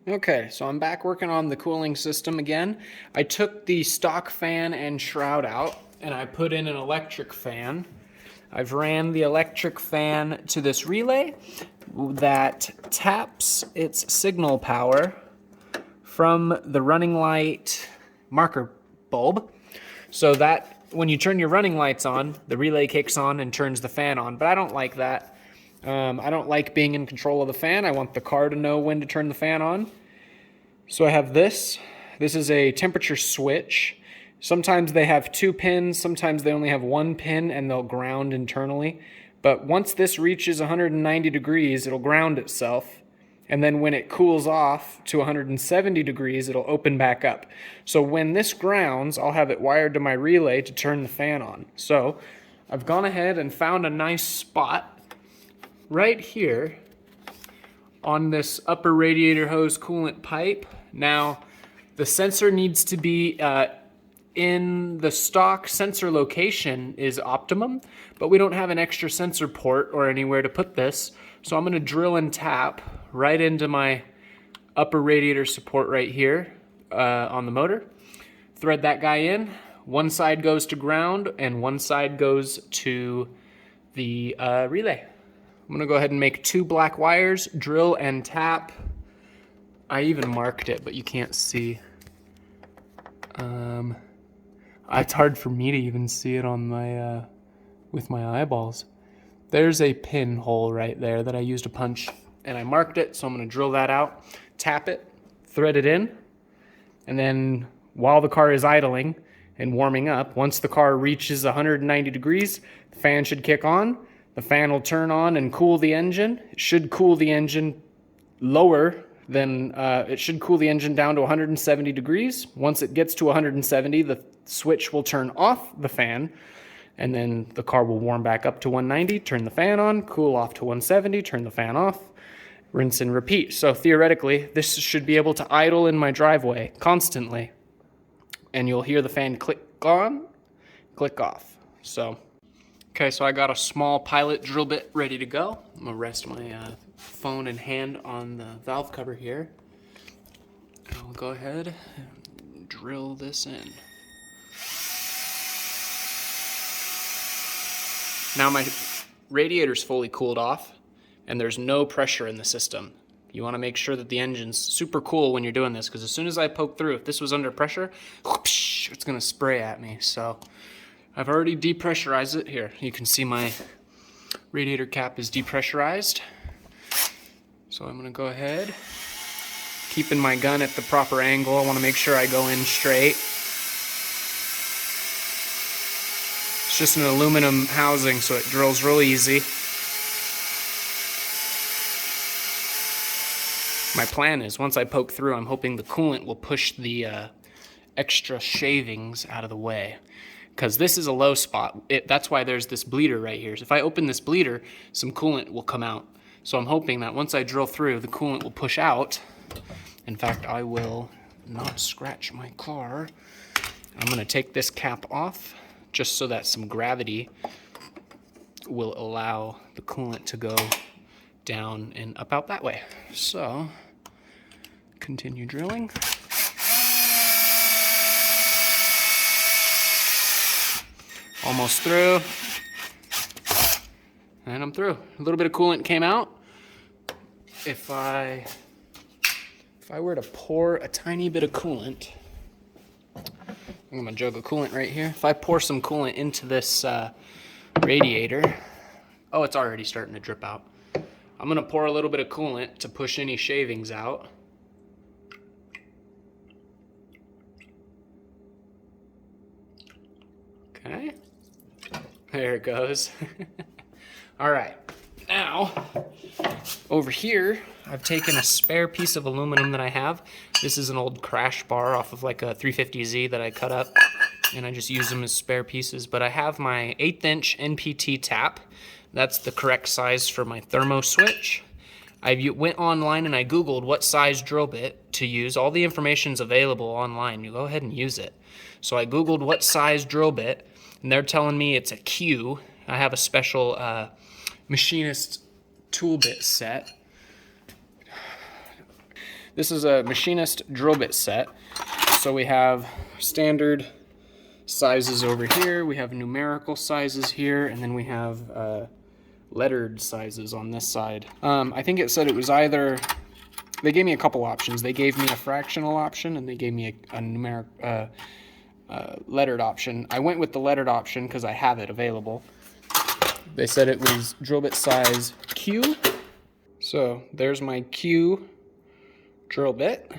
Okay, so I'm back working on the cooling system again. I took the stock fan and shroud out and I put in an electric fan. I've ran the electric fan to this relay that taps its signal power from the running light marker bulb, so that when you turn your running lights on, the relay kicks on and turns the fan on. But I don't like that. I don't like being in control of the fan. I want the car to know when to turn the fan on. So I have this. This is a temperature switch. Sometimes they have 2 pins, sometimes they only have 1 pin and they'll ground internally. But once this reaches 190 degrees, it'll ground itself. And then when it cools off to 170 degrees, it'll open back up. So when this grounds, I'll have it wired to my relay to turn the fan on. So I've gone ahead and found a nice spot right here on this upper radiator hose coolant pipe. Now, the sensor needs to be in the stock sensor location is optimum, but we don't have an extra sensor port or anywhere to put this. So I'm gonna drill and tap right into my upper radiator support right here on the motor. Thread that guy in. One side goes to ground and one side goes to the relay. I'm gonna go ahead and make 2 black wires, drill and tap. I even marked it, but you can't see. It's hard for me to even see it on my with my eyeballs. There's a pin hole right there that I used a punch, and I marked it, so I'm gonna drill that out, tap it, thread it in, and then while the car is idling and warming up, once the car reaches 190 degrees, the fan should kick on. The fan will turn on and cool the engine. It should cool the engine lower than, it should cool the engine down to 170 degrees. Once it gets to 170, the switch will turn off the fan, and then the car will warm back up to 190, turn the fan on, cool off to 170, turn the fan off, rinse and repeat. So theoretically, this should be able to idle in my driveway constantly, and you'll hear the fan click on, click off. So, okay, so I got a small pilot drill bit ready to go. I'm gonna rest my phone and hand on the valve cover here. I'll go ahead and drill this in. Now my radiator's fully cooled off and there's no pressure in the system. You want to make sure that the engine's super cool when you're doing this, because as soon as I poke through, if this was under pressure, whoosh, it's going to spray at me. So I've already depressurized it. Here, you can see my radiator cap is depressurized. So I'm going to go ahead, keeping my gun at the proper angle. I want to make sure I go in straight. It's just an aluminum housing, so it drills real easy. My plan is, once I poke through, I'm hoping the coolant will push the extra shavings out of the way. Because this is a low spot. That's why there's this bleeder right here. So if I open this bleeder, some coolant will come out. So I'm hoping that once I drill through, the coolant will push out. In fact, I will not scratch my car. I'm going to take this cap off, just so that some gravity will allow the coolant to go down and up out that way. So, continue drilling. Almost through. And I'm through. A little bit of coolant came out. If I were to pour a tiny bit of coolant, I'm gonna jug of coolant right here. If I pour some coolant into this radiator, oh, it's already starting to drip out. I'm gonna pour a little bit of coolant to push any shavings out. Okay, there it goes. All right, now over here, I've taken a spare piece of aluminum that I have. This is an old crash bar off of like a 350Z that I cut up, and I just use them as spare pieces. But I have my 1/8 inch NPT tap. That's the correct size for my Thermo switch. I went online and I Googled what size drill bit to use. All the information's available online. You go ahead and use it. So I Googled what size drill bit, and they're telling me it's a Q. I have a special machinist tool bit set. This is a machinist drill bit set. So we have standard sizes over here, we have numerical sizes here, and then we have lettered sizes on this side. I think it said it was either, they gave me a couple options. They gave me a fractional option and they gave me a numeric lettered option. I went with the lettered option because I have it available. They said it was drill bit size Q. So there's my Q drill bit.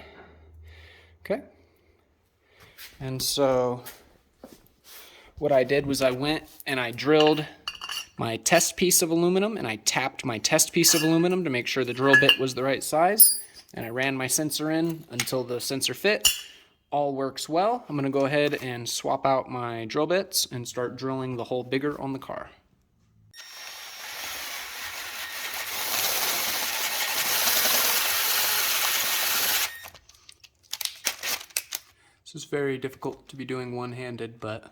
Okay. And so what I did was I went and I drilled my test piece of aluminum and I tapped my test piece of aluminum to make sure the drill bit was the right size. And I ran my sensor in until the sensor fit. All works well. I'm gonna go ahead and swap out my drill bits and start drilling the hole bigger on the car. This is very difficult to be doing one-handed, but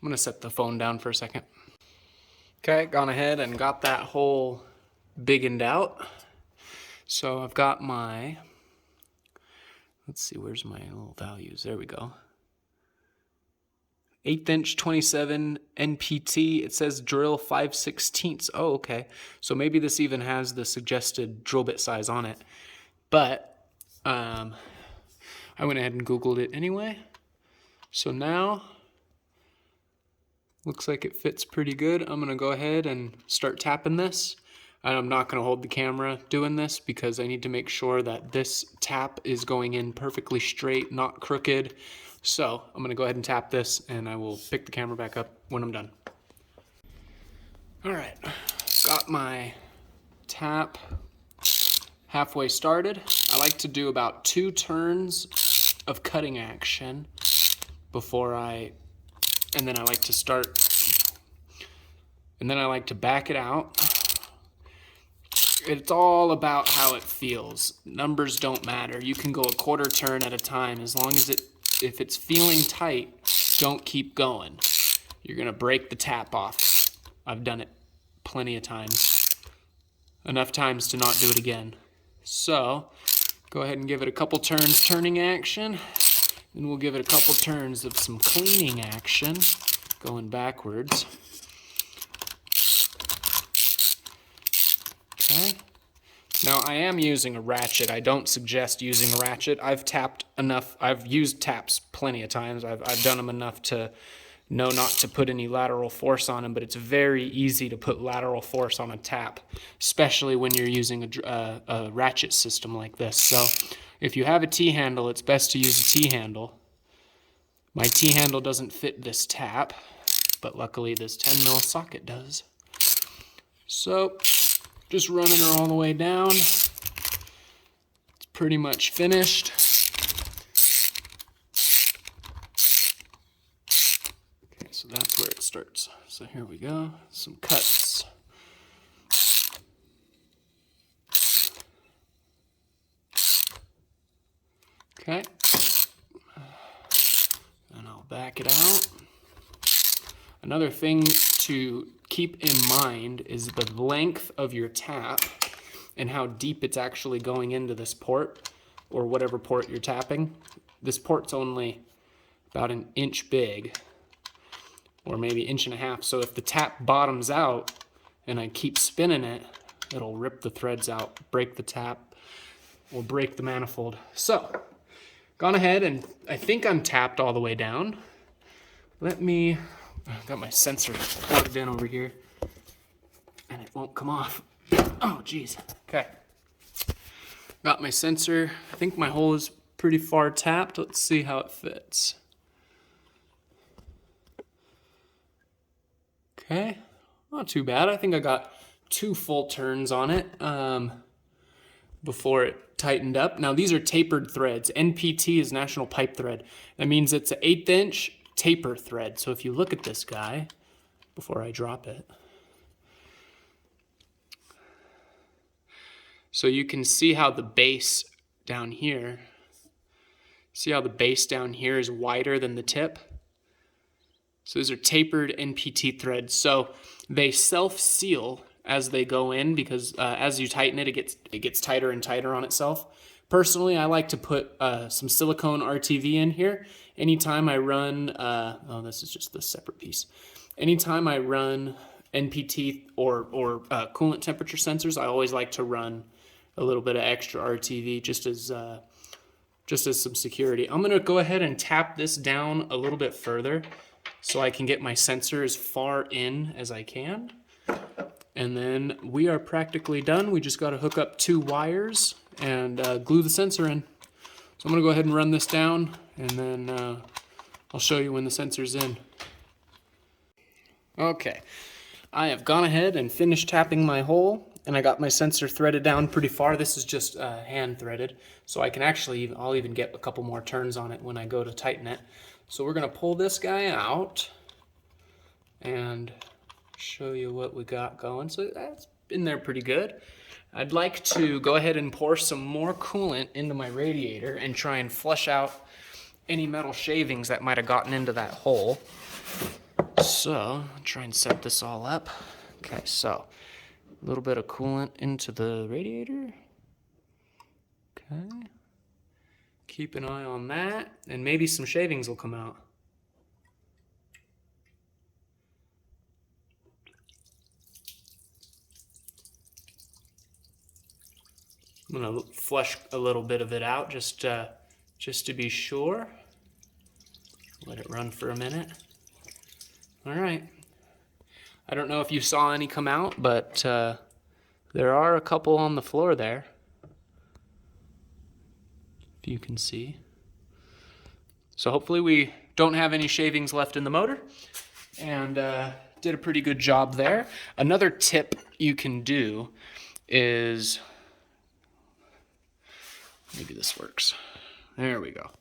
I'm gonna set the phone down for a second. Okay, gone ahead and got that hole biggened out. So I've got my, let's see, where's my little values? There we go. 1/8 inch 27 NPT. It says drill 5/16. Oh, okay. So maybe this even has the suggested drill bit size on it. But I went ahead and Googled it anyway. So now, looks like it fits pretty good. I'm gonna go ahead and start tapping this. I'm not gonna hold the camera doing this because I need to make sure that this tap is going in perfectly straight, not crooked. So I'm gonna go ahead and tap this and I will pick the camera back up when I'm done. All right, got my tap halfway started. I like to do about 2 turns of cutting action before and then I like to start, and then I like to back it out. It's all about how it feels. Numbers don't matter. You can go a 1/4 turn at a time as long as if it's feeling tight, don't keep going. You're gonna break the tap off. I've done it plenty of times. Enough times to not do it again. So, go ahead and give it a couple turns turning action. Then we'll give it a couple turns of some cleaning action, going backwards. Okay. Now I am using a ratchet. I don't suggest using a ratchet. I've tapped enough. I've used taps plenty of times. I've done them enough to know not to put any lateral force on them, but it's very easy to put lateral force on a tap, especially when you're using a ratchet system like this. So if you have a T-handle, it's best to use a T-handle. My T-handle doesn't fit this tap, but luckily this 10mm socket does. So just running her all the way down. It's pretty much finished. Okay, so that's where it starts. So here we go, some cuts. Okay, and I'll back it out. Another thing to keep in mind is the length of your tap and how deep it's actually going into this port or whatever port you're tapping. This port's only about 1 inch big or maybe 1.5 inches. So if the tap bottoms out and I keep spinning it, it'll rip the threads out, break the tap, or break the manifold. So, gone ahead and I think I'm tapped all the way down. I've got my sensor plugged in over here and it won't come off. Oh, geez. Okay. Got my sensor. I think my hole is pretty far tapped. Let's see how it fits. Okay. Not too bad. I think I got 2 full turns on it before it tightened up. Now these are tapered threads. NPT is National Pipe Thread. That means it's an 1/8 inch taper thread. So if you look at this guy, before I drop it, so you can see how the base down here, is wider than the tip. So these are tapered NPT threads. So they self-seal as they go in, because as you tighten it, it gets tighter and tighter on itself. Personally, I like to put some silicone RTV in here. Anytime I run, oh, this is just the separate piece. Anytime I run NPT or coolant temperature sensors, I always like to run a little bit of extra RTV just as some security. I'm gonna go ahead and tap this down a little bit further so I can get my sensor as far in as I can. And then we are practically done. We just gotta hook up 2 wires and glue the sensor in. So I'm gonna go ahead and run this down, and then I'll show you when the sensor's in. Okay, I have gone ahead and finished tapping my hole, and I got my sensor threaded down pretty far. This is just hand threaded, so I can actually, I'll even get a couple more turns on it when I go to tighten it. So we're gonna pull this guy out and show you what we got going. So that's in there pretty good. I'd like to go ahead and pour some more coolant into my radiator and try and flush out any metal shavings that might have gotten into that hole. So, I'll try and set this all up. Okay, so a little bit of coolant into the radiator. Okay. Keep an eye on that, and maybe some shavings will come out. I'm gonna flush a little bit of it out just to be sure. Let it run for a minute. All right. I don't know if you saw any come out, but there are a couple on the floor there, if you can see. So hopefully we don't have any shavings left in the motor, and did a pretty good job there. Another tip you can do is, maybe this works. There we go.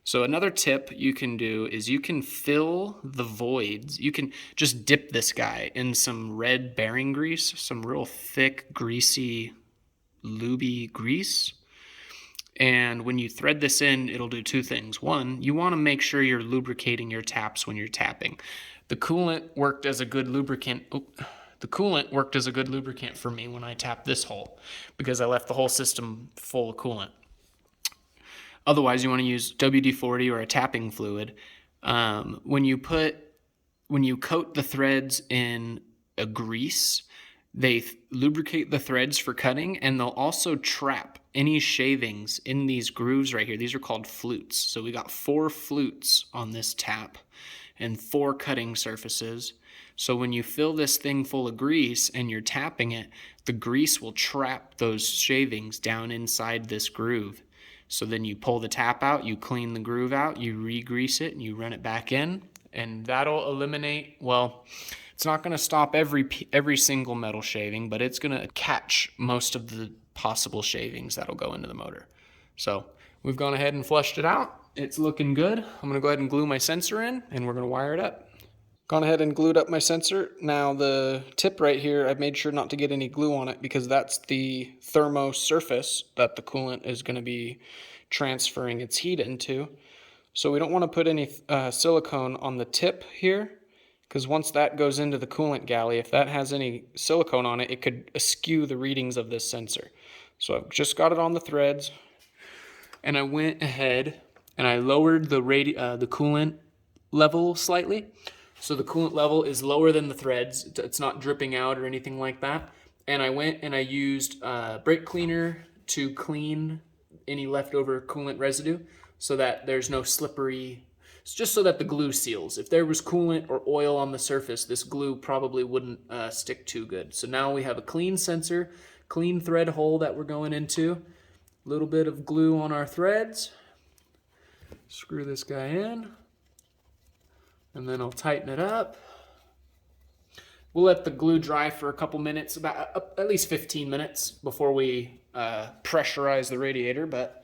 So another tip you can do is you can fill the voids. You can just dip this guy in some red bearing grease, some real thick, greasy, lubey grease. And when you thread this in, it'll do 2 things. One, you want to make sure you're lubricating your taps when you're tapping. The coolant worked as a good lubricant. The coolant worked as a good lubricant for me when I tapped this hole, because I left the whole system full of coolant. Otherwise, you want to use WD-40 or a tapping fluid. When you coat the threads in a grease, they lubricate the threads for cutting, and they'll also trap any shavings in these grooves right here. These are called flutes. So we got 4 flutes on this tap and 4 cutting surfaces. So when you fill this thing full of grease and you're tapping it, the grease will trap those shavings down inside this groove. So then you pull the tap out, you clean the groove out, you re-grease it, and you run it back in, and that'll eliminate, well, it's not going to stop every single metal shaving, but it's going to catch most of the possible shavings that'll go into the motor. So we've gone ahead and flushed it out. It's looking good. I'm going to go ahead and glue my sensor in, and we're going to wire it up. Gone ahead and glued up my sensor. Now the tip right here, I've made sure not to get any glue on it, because that's the thermo surface that the coolant is going to be transferring its heat into. So we don't want to put any silicone on the tip here, because once that goes into the coolant galley, if that has any silicone on it, it could askew the readings of this sensor. So I've just got it on the threads, and I went ahead and I lowered the coolant level slightly. So the coolant level is lower than the threads. It's not dripping out or anything like that. And I went and I used brake cleaner to clean any leftover coolant residue so that there's no slippery, it's just so that the glue seals. If there was coolant or oil on the surface, this glue probably wouldn't stick too good. So now we have a clean sensor, clean thread hole that we're going into, a little bit of glue on our threads. Screw this guy in. And then I'll tighten it up. We'll let the glue dry for a couple minutes, about at least 15 minutes before we pressurize the radiator. But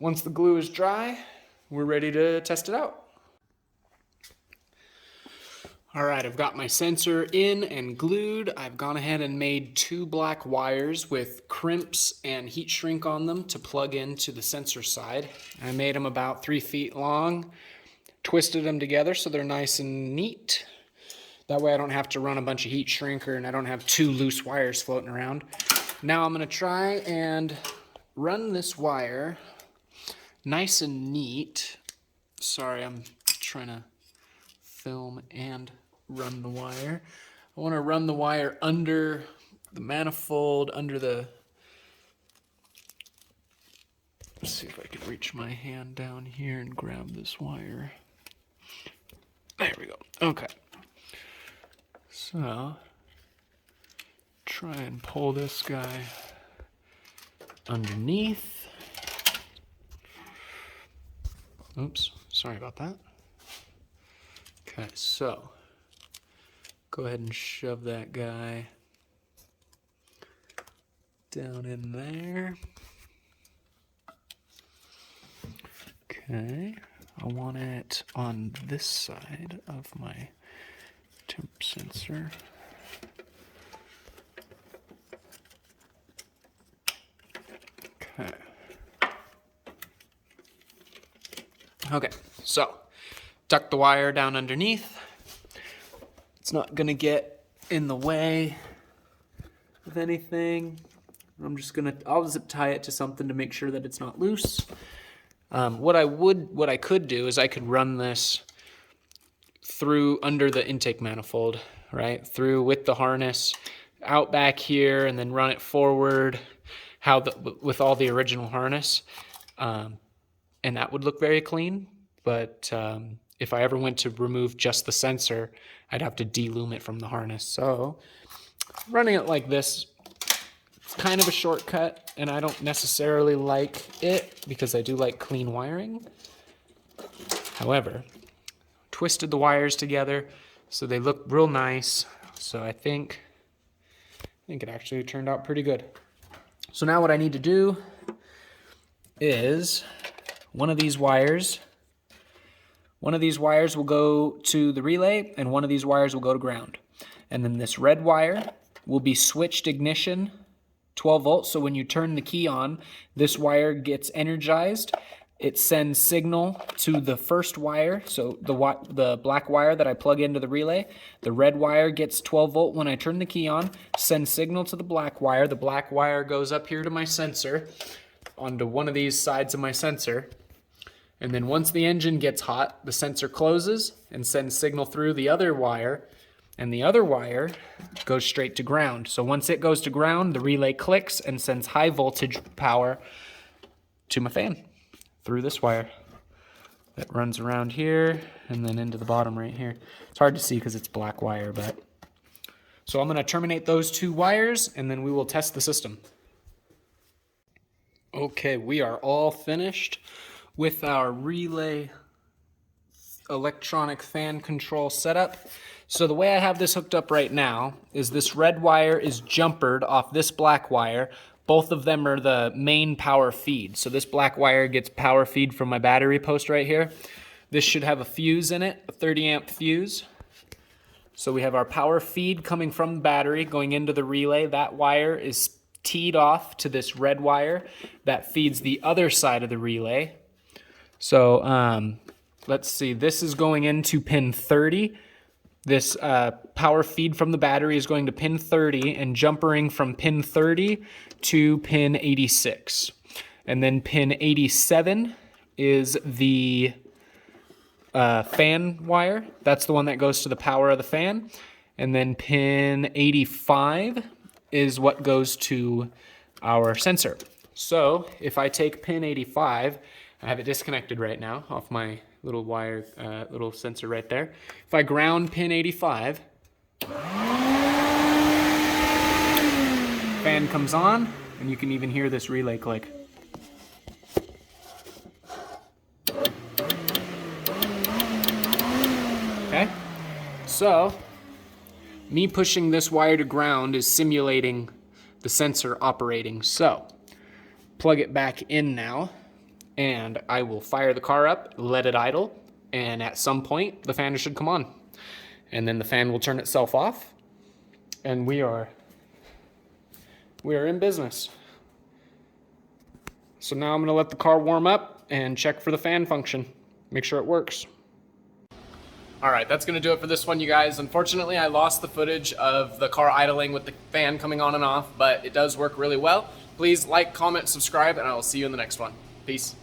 once the glue is dry, we're ready to test it out. All right, I've got my sensor in and glued. I've gone ahead and made 2 black wires with crimps and heat shrink on them to plug into the sensor side. I made them about 3 feet long. Twisted them together so they're nice and neat. That way I don't have to run a bunch of heat shrinker and I don't have 2 loose wires floating around. Now I'm gonna try and run this wire nice and neat. Sorry, I'm trying to film and run the wire. I want to run the wire under the manifold, under the... Let's see if I can reach my hand down here and grab this wire. There we go. Okay. So, try and pull this guy underneath. Oops, sorry about that. Okay, so go ahead and shove that guy down in there. Okay, I want it on this side of my temp sensor. Okay. Okay, so tuck the wire down underneath. It's not gonna get in the way of anything. I'll zip tie it to something to make sure that it's not loose. What I could do is I could run this through under the intake manifold, right? Through with the harness, out back here, and then run it forward, with all the original harness. And that would look very clean, but if I ever went to remove just the sensor, I'd have to de-loom it from the harness. So running it like this, it's kind of a shortcut, and I don't necessarily like it because I do like clean wiring. However, twisted the wires together so they look real nice. So I think it actually turned out pretty good. So now what I need to do is one of these wires will go to the relay and one of these wires will go to ground. And then this red wire will be switched ignition 12 volts. So when you turn the key on, this wire gets energized. It sends signal to the first wire, so the black wire that I plug into the relay. The red wire gets 12 volt when I turn the key on, sends signal to the black wire. The black wire goes up here to my sensor, onto one of these sides of my sensor. And then once the engine gets hot, the sensor closes and sends signal through the other wire, and the other wire goes straight to ground. So once it goes to ground, the relay clicks and sends high voltage power to my fan through this wire that runs around here and then into the bottom right here. It's hard to see because it's black wire, but so I'm going to terminate those 2 wires and then we will test the system. Okay, we are all finished with our relay electronic fan control setup. So the way I have this hooked up right now is this red wire is jumpered off this black wire. Both of them are the main power feed. So this black wire gets power feed from my battery post right here. This should have a fuse in it, a 30 amp fuse. So we have our power feed coming from the battery going into the relay. That wire is teed off to this red wire that feeds the other side of the relay. So let's see, this is going into pin 30. This power feed from the battery is going to pin 30 and jumpering from pin 30 to pin 86. And then pin 87 is the fan wire. That's the one that goes to the power of the fan. And then pin 85 is what goes to our sensor. So if I take pin 85, I have it disconnected right now off my little wire, little sensor right there. If I ground pin 85, fan comes on, and you can even hear this relay click. Okay, so me pushing this wire to ground is simulating the sensor operating. So plug it back in now. And I will fire the car up, let it idle, and at some point the fan should come on. And then the fan will turn itself off, and we are in business. So now I'm going to let the car warm up and check for the fan function, make sure it works. All right, that's gonna do it for this one, you guys. Unfortunately, I lost the footage of the car idling with the fan coming on and off, but it does work really well. Please like, comment, subscribe, and I will see you in the next one. Peace.